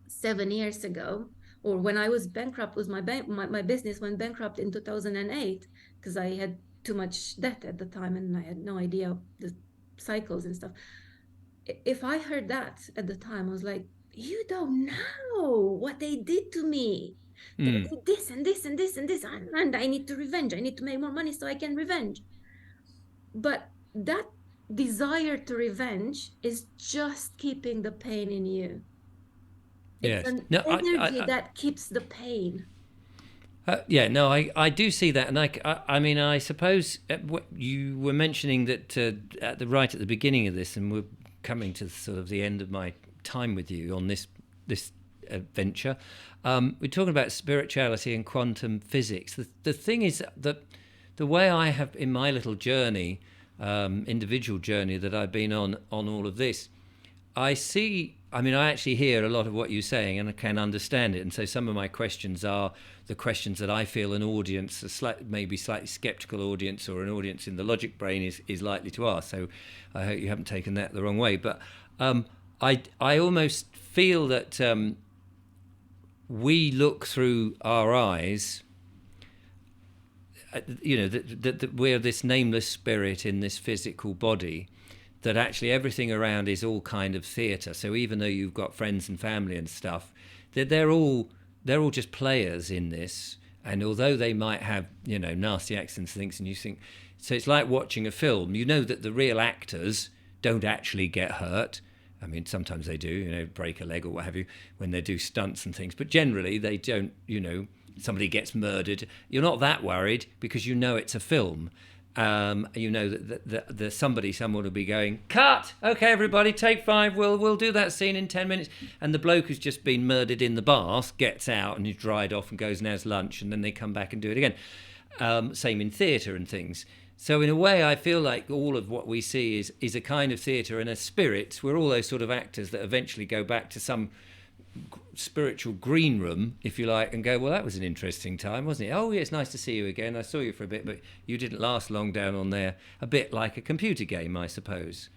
7 years ago, or when I was bankrupt with my business went bankrupt in 2008 because I had too much debt at the time and I had no idea the cycles and stuff. If I heard that at the time, I was like, you don't know what they did to me. They Mm. did this and this and this and this, and I need to revenge. I need to make more money so I can revenge. But that desire to revenge is just keeping the pain in you. It's Yes. an No, energy that keeps the pain. yeah, no, I do see that, and I mean, I suppose what you were mentioning that at the right at the beginning of this, and we're coming to sort of the end of my time with you on this adventure. We're talking about spirituality and quantum physics. The thing is that the way I have in my little journey, individual journey that I've been on all of this, I see, I mean, I actually hear a lot of what you're saying and I can understand it. And so some of my questions are the questions that I feel an audience, maybe slightly skeptical audience or an audience in the logic brain is likely to ask. So I hope you haven't taken that the wrong way. But I almost feel that we look through our eyes, that we're this nameless spirit in this physical body, that actually everything around is all kind of theatre. So even though you've got friends and family and stuff, they're all just players in this. And although they might have nasty accents and things, and you think, so it's like watching a film. You know that the real actors don't actually get hurt. I mean, sometimes they do, break a leg or what have you when they do stunts and things. But generally, they don't. Somebody gets murdered. You're not that worried because you know it's a film. You know that someone will be going, cut. Okay, everybody, take 5. We'll do that scene in 10 minutes. And the bloke who's just been murdered in the bath gets out and he's dried off and goes and has lunch, and then they come back and do it again. Same in theatre and things. So in a way, I feel like all of what we see is a kind of theatre and a spirit. We're all those sort of actors that eventually go back to some spiritual green room, if you like, and go, well, that was an interesting time, wasn't it? Oh, yeah, it's nice to see you again. I saw you for a bit, but you didn't last long down on there. A bit like a computer game, I suppose.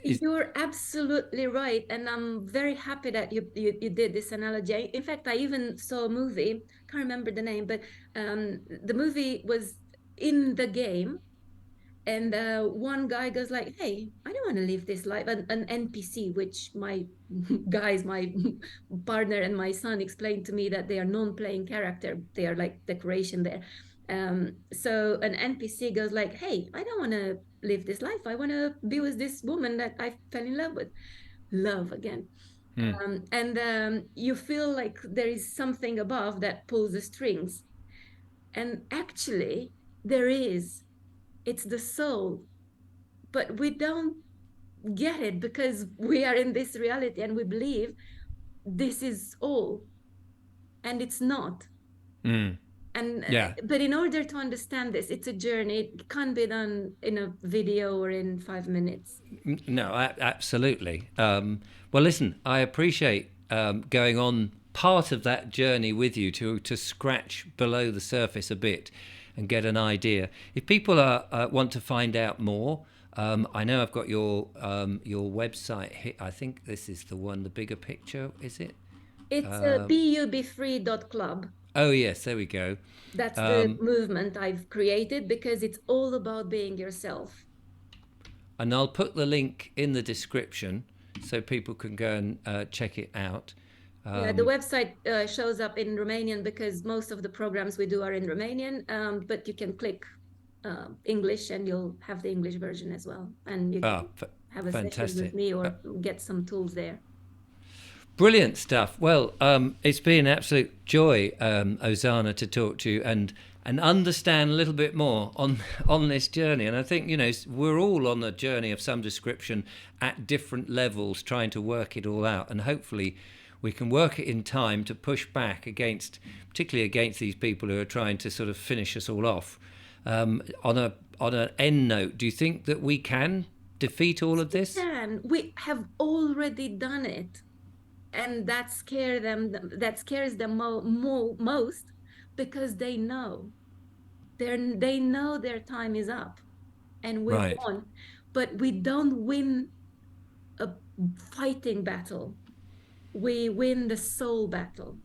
You're absolutely right, and I'm very happy that you did this analogy. In fact, I even saw a movie. Can't remember the name, but the movie was in the game, and one guy goes like, hey, I don't want to live this life. An NPC, which my guys, my partner and my son explained to me that they are non-playing character, they are like decoration there. So an NPC goes like, hey, I don't want to live this life, I want to be with this woman that I fell in love with. Love again. And you feel like there is something above that pulls the strings, and actually there is. It's the soul, but we don't get it because we are in this reality and we believe this is all, and it's not. Mm, And yeah. but in order to understand this, it's a journey. It can't be done in a video or in 5 minutes. No, absolutely. Well, listen, I appreciate going on part of that journey with you to scratch below the surface a bit and get an idea. If people want to find out more, I know I've got your website here. I think this is the one, the bigger picture, is it? It's bubefree.club. Oh, yes, there we go. That's the movement I've created because it's all about being yourself. And I'll put the link in the description so people can go and check it out. Yeah, the website shows up in Romanian because most of the programs we do are in Romanian, but you can click English and you'll have the English version as well. And you can have a session with Fantastic. me or get some tools there. Brilliant stuff. Well, it's been an absolute joy, Ozana, to talk to you and understand a little bit more on this journey. And I think we're all on a journey of some description at different levels, trying to work it all out, and hopefully we can work it in time to push back particularly against these people who are trying to sort of finish us all off. On an end note, do you think that we can defeat all of this? We have already done it. And that scares them most because they know they know their time is up and we've Right. won, but we don't win a fighting battle. We win the soul battle.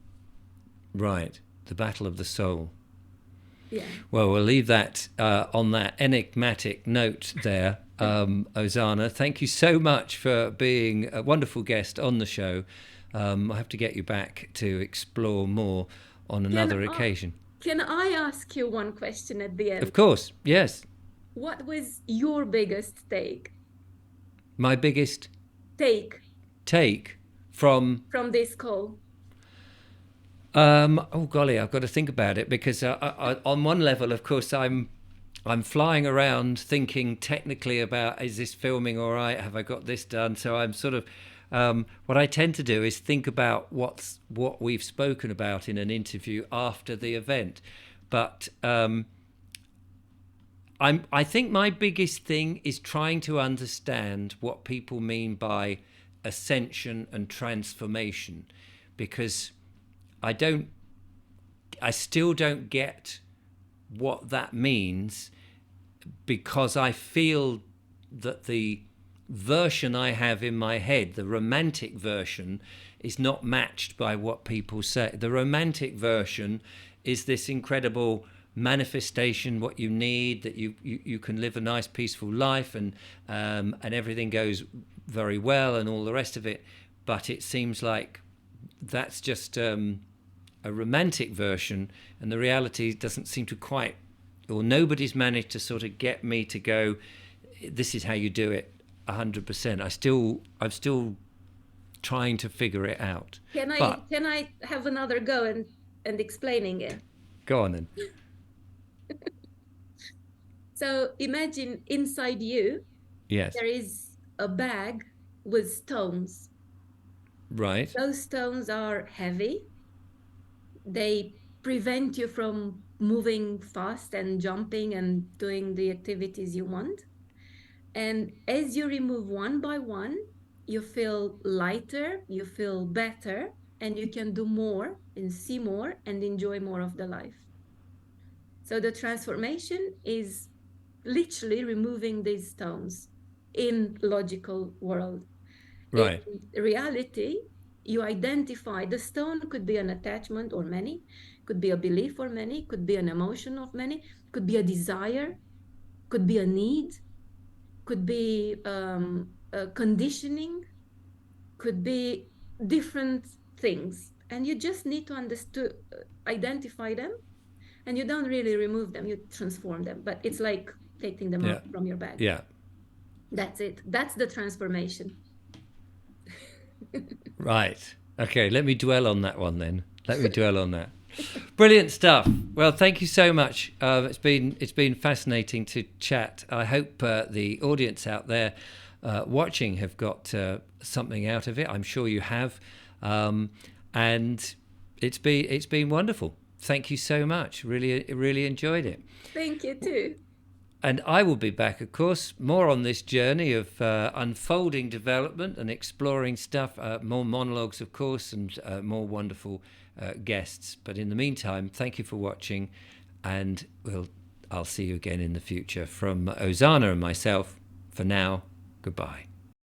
Right. The battle of the soul. Yeah. Well, we'll leave that on that enigmatic note there, Ozana. Thank you so much for being a wonderful guest on the show. I have to get you back to explore more on Can another I, occasion. can I ask you one question at the Of end? course, yes. What was your biggest My biggest take take from from this call? oh golly, I've got to think about it because on one level, of course, I'm flying around thinking technically about is this filming all right? Have I got this done? So I'm sort of what I tend to do is think about what we've spoken about in an interview after the event. But I think my biggest thing is trying to understand what people mean by ascension and transformation, because I don't I still don't get what that means, because I feel that the version I have in my head, the romantic version, is not matched by what people say. The romantic version is this incredible manifestation, what you need, that you can live a nice peaceful life, and everything goes very well and all the rest of it. But it seems like that's just a romantic version, and the reality doesn't seem to quite, or nobody's managed to sort of get me to go, this is how you do it 100%. I'm still trying to figure it out. But Can I have another go and explaining it? go on then. So imagine inside you Yes. there is a bag with stones. Right. Those stones are heavy. They prevent you from moving fast and jumping and doing the activities you want. And as you remove one by one, you feel lighter, you feel better, and you can do more and see more and enjoy more of the life. So the transformation is literally removing these stones in logical world. In Right. reality, you identify the stone could be an attachment or many, could be a belief or many, could be an emotion of many, could be a desire, could be a need, could be a conditioning, could be different things. And you just need to understand, identify them, and you don't really remove them, you transform them. But it's like taking them Yeah. out from your bag. Yeah. That's it. That's the transformation. Right. Okay, let me dwell on that one then. Let me dwell on that. Brilliant stuff. Well, thank you so much. It's been fascinating to chat. I hope the audience out there watching have got something out of it. I'm sure you have, and it's been wonderful. Thank you so much. Really enjoyed it. Thank you too. And I will be back, of course, more on this journey of unfolding development and exploring stuff, more monologues, of course, and more wonderful guests. But in the meantime, thank you for watching, and I'll see you again in the future. From Ozana and myself, for now, goodbye.